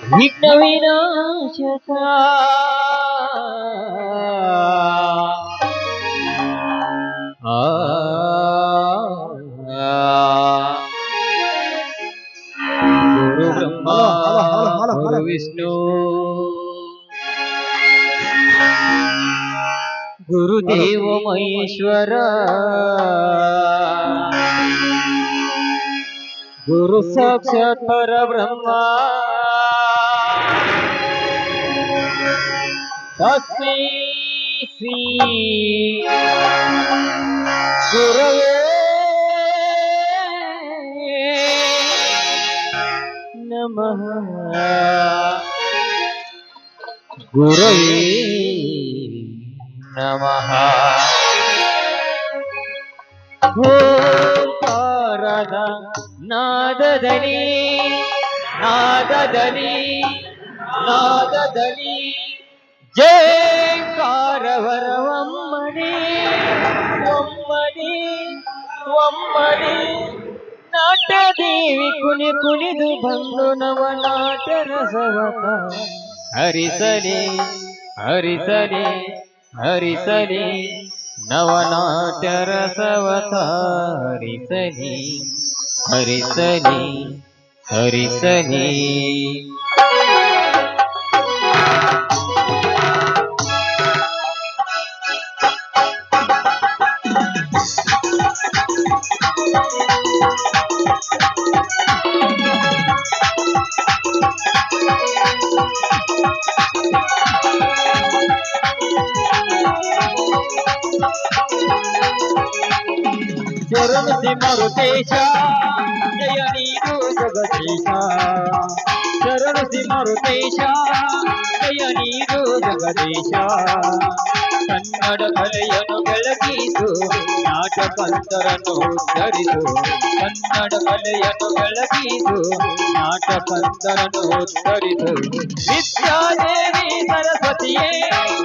विघ्न विनाशका गुरु ब्रह्मा गुरु विष्णु गुरुदेव महेश्वर गुरु साक्षात् परब्रह्मा तस्मै श्री गुरवे नमः। गुरवे नमः। ಓಂಕಾರದ ನಾದದಲ್ಲಿ ನಾದದಲ್ಲಿ ನಾದದಲ್ಲಿ ಜಯಕಾರವರವಮ್ಮನಿ ಒಮ್ಮನಿ ಒಮ್ಮನಿ ನಾಟ್ಯದೇವಿ ಕುಣಿ ಕುಣಿದು ಬಂದು ನವನಾಟ್ಯ ರಸವತ ಹರಿಸಲಿ ಹರಿಸಲಿ ಹರಿಸಲಿ ನವನಾಟ್ಯ ರಸವತ ಹರಿಸಲಿ ಹರಿಸಲಿ ಹರಿಸಲಿ ಶರಣ ಸಿಮರುತೇಶ ಜಯ ನೀರು ಜಗದೀಶ ಶರಣ ಸಿಮರುತೇಶ ಜಯ ನೀರು ಜಗದೀಶ ಕನ್ನಡ ಕಲೆಯನ್ನು ಬೆಳಗಿಸು ನಾಟಕಂತರನ್ನು ಉದ್ಧರಿಸು ಕನ್ನಡ ಕಲೆಯನ್ನು ಬೆಳಗಿಸು ನಾಟಕಂತರನ್ನು ಉದ್ಧರಿಸು ವಿದ್ಯಾದೇವಿ ಸರಸ್ವತಿಯೇ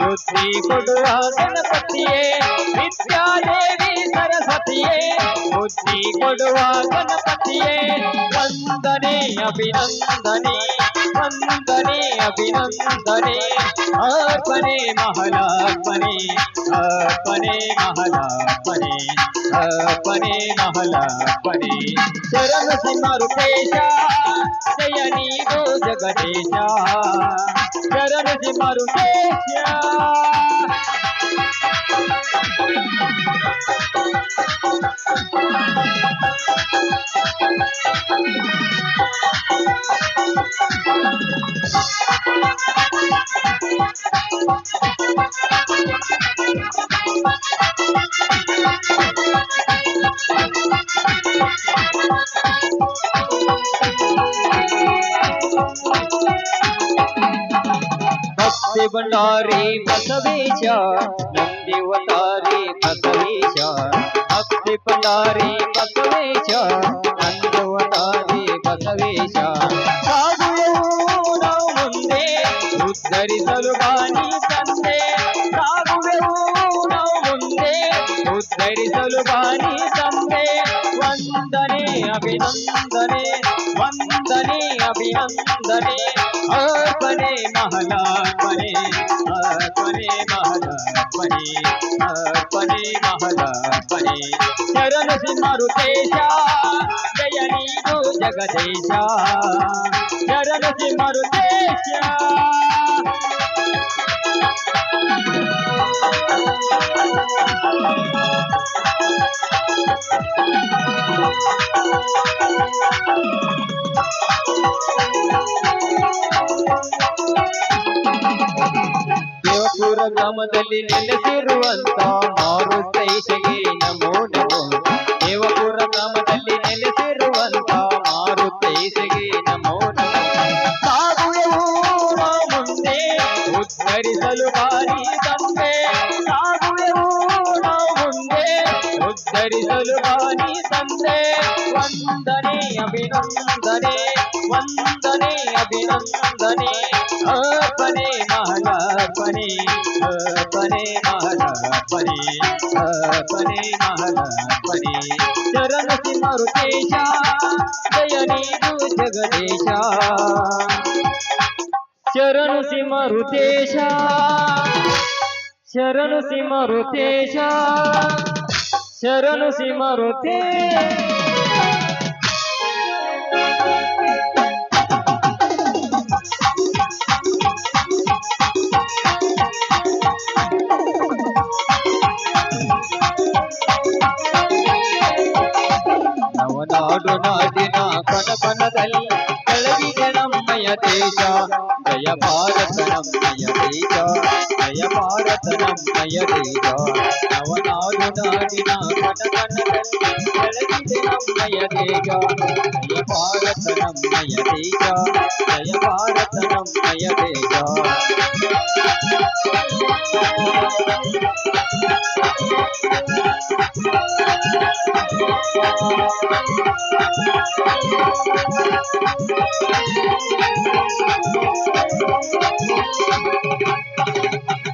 ಬುದ್ಧಿ ಕೊಡುವ ಗಣಪತಿಯೇ ವಿದ್ಯಾದೇವಿ ಸರಸ್ವತಿಯೇ ಬುದ್ಧಿ ಕೊಡುವ ಗಣಪತಿಯೇ ವಂದನೆ ಅಭಿನಂದನೆ ವಂದನೆ ಅಭಿನಂದನೆ ಅರ್ಪಣೆ ಮಹಲಾರ್ಪಣೆ ಅರ್ಪಣೆ ಮಹಲಾರ್ಪಣೆ ಅರ್ಪಣೆ ಮಹಲಾರ್ಪಣೆ ಶರಣ ಸಿಮರುತೇಶ ಜಯ ನೀನು ಜಗದೀಶ ಶರಣ ಸಿಮರುತೇಶ ಭಕ್ತಿ ಭಂಡಾರಿ ಬಸವೇಶ ನಂದಿವತಾರಿ ಬಸವೇಶ ಭಕ್ತಿ ಭಂಡಾರಿ ಬಸವೇಶ ನಂದಿವತಾರಿ ಬಸವೇಶ ಸಾಗುವೆವು ನಾವು ಮುಂದೆ ಉದ್ಧರಿಸಲು ಬಾನಿ ತಂದೆ ಸಾಗುವೆವು ನಾವು ಮುಂದೆ ಉದ್ಧರಿಸಲು ಬಾನಿ ತಂದೆ ವಂದನೆ ಅಭಿನಂದನೆ ವಂದನೆ ಅಭಿನಂದನೆ ಅರ್ಪಣೆ ಮಹಲಾರ್ಪಣೆ ಅರ್ಪಣೆ ಮಹಲಾರ್ಪಣೆ ಅರ್ಪಣೆ ಮಹಲಾರ್ಪಣೆ ಶರಣ ಸಿಮರುತೇಶ ಜಯ ನೀನು ಜಗದೀಶ ಶರಣ ಸಿಮರುತೇಶ ದೇವಪುರ ಗ್ರಾಮದಲ್ಲಿ ನೆಲೆಸಿರುವಂತ ಮಾರುತೇಶಗೆ ನಮೋ ನಮೋ ದೇವಪುರ ಗ್ರಾಮದಲ್ಲಿ ನೆಲೆಸಿರುವಂತ ಮಾರುತೇಶಗೆ ನಮೋ ನಮೋ ಸಾಗುವೆವು ನಾವು ಮುಂದೆ ಉದ್ಧರಿಸಲು ಬಾರಿ ತಂದೆ ಸಾಗುವೆವು ನಾವು ಮುಂದೆ ಉದ್ಧರಿಸಲು ಬಾರಿ ತಂದೆ ವಂದನೆ ಅಭಿನಂದನೆ ವಂದನೆ ಅಭಿನಂದನೆ ಅರ್ಪಣೆ ಮಹಲಾರ್ಪಣೆ ಅರ್ಪಣೆ ಮಹಲಾರ್ಪಣೆ ಅರ್ಪಣೆ ಮಹಲಾರ್ಪಣೆ ಶರಣ ಸಿಮರುತೇಶ ಜಯ ನೀನು ಜಗದೀಶ ಶರಣು ಸಿಮರುತೇಶ ಶರಣು ಸಿಮರುತೇಶ ಶರಣು ಸಿಮರುತೇಶ ನವನಾಡು ನಾಡಿನ ಕಣಕಣದಲ್ಲಿ ಬೆಳಗಿದೆ ನಮ್ಮಯ ದೇಶ ಜಯ ಭಾರತ ನಮ್ಮಯ ದೇಶ ಜಯ ಭಾರತ ನಮ್ಮಯ ದೇಶ ನವನಾಡು ನಾಡಿನ ಕಣಕಣದಲ್ಲಿ ಬೆಳಗಿದೆ ನಮ್ಮಯ ದೇಶ ಜಯ ಭಾರತ ನಮ್ಮಯ ದೇಶ ಜಯ ಭಾರತ ನಮ್ಮಯ ದೇಶ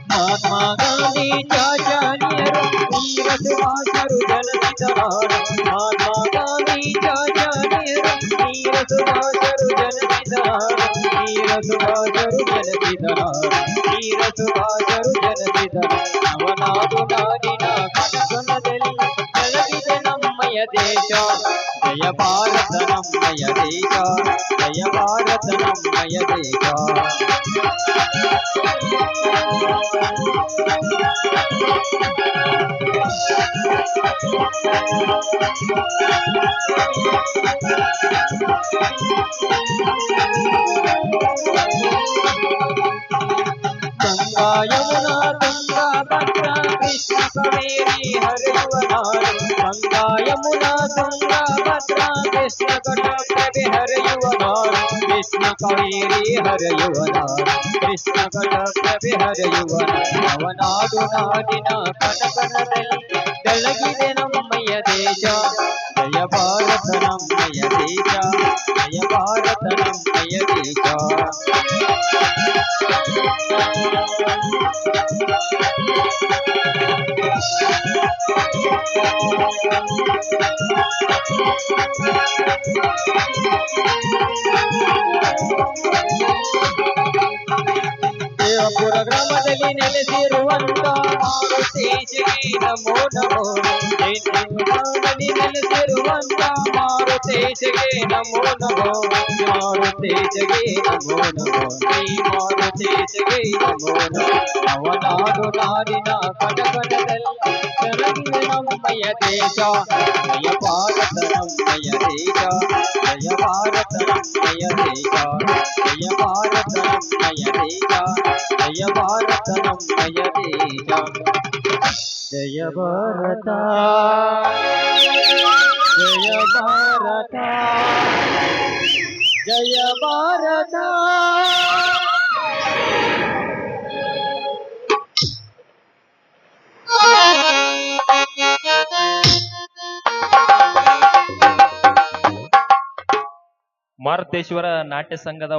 ಮಹಾತ್ಮ ಗಾಂಧಿ ಚಾಚಾರ್ಯರು ವೀರ ಸುಭಾಷರು ಜನಿಸಿದ ನಾಡು ಮಹಾತ್ಮ ಗಾಂಧಿ ಚಾಚಾರ್ಯರು ವೀರ ಸುಭಾಷರು ಜನಿಸಿದ ನಾಡು ವೀರ ಸುಭಾಷರು ಜನಿಸಿದ ನಾಡು ವೀರ ಸುಭಾಷರು ಜನಿಸಿದ ನವನಾಡು ನಾಡಿನ ಕಣಕಣದಲ್ಲಿ ಬೆಳಗಿದೆ ನಮ್ಮಯ ದೇಶ ಜಯ ಭಾರತ ನಮ್ಮಯ ದೇಶ ಜಯ ಭಾರತ ನಮ್ಮಯ ದೇಶ ಗಂಗಾ ಯಮುನಾ ತುಂಗಾ ಭದ್ರಾ ಕೃಷ್ಣ ಕಾವೇರಿ ಹರಿಯುವ ನಾಡು ಗಂಗಾ ಯಮುನಾ ತುಂಗಾ ಭದ್ರಾ ಕೃಷ್ಣ ಘಟಪ್ರಭೆ ಹರಿಯುವ ನಾಡು ಕೃಷ್ಣ ಕಾವೇರಿ ಹರಿಯುವ ನಾಡು ಕೃಷ್ಣ ಘಟಪ್ರಭೆ ಹರಿಯುವ ನವನಾಡು ನಾಡಿನ ಕಣಕಣದಲ್ಲಿ ಬೆಳಗಿದೆ ನಮ್ಮಯ ದೇಶ ಜಯ ಭಾರತ ನಮ್ಮಯ ದೇಶ ಜಯ ಭಾರತ ನಮ್ಮಯ ದೇಶ ದೇವಪುರ ಗ್ರಾಮದಲ್ಲಿ ನೆಲೆಸಿರುವಂತ ಮಾರುತೇಶಗೆ ನಮೋ ನಮೋ ಗ್ರಾಮದಲ್ಲಿ ನೆಲೆಸಿರುವಂತ ಮಾರುತೇಶಗೆ ನಮೋ ನಮೋ ಮಾರುತೇಶಗೆ ನಮೋ ನಮೋ ಶ್ರೀ ಮಾರುತೇಶಗೆ ನಮೋ ನಮೋ ಅವನಾಡು ನಾಡಿನ ಕಣಕಣದಲ್ಲಿ ಬೆಳಗಿದೆ ನಮ್ಮಯ ದೇಶ ಜಯ ಭಾರತ ನಮ್ಮಯ ದೇಶ ಜಯ ಭಾರತ ನಮ್ಮಯ ದೇಶ ಜಯ ಭಾರತ ನಮ್ಮಯ ದೇಶ ಜಯ ಭಾರತ ನಮ್ಮಯ ದೇಶ ಜಯ ಭಾರತ ಜಯ ಭಾರತ ಜಯ ಭಾರತ ಮಾರುತೇಶ್ವರ ನಾಟ್ಯ ಸಂಘದ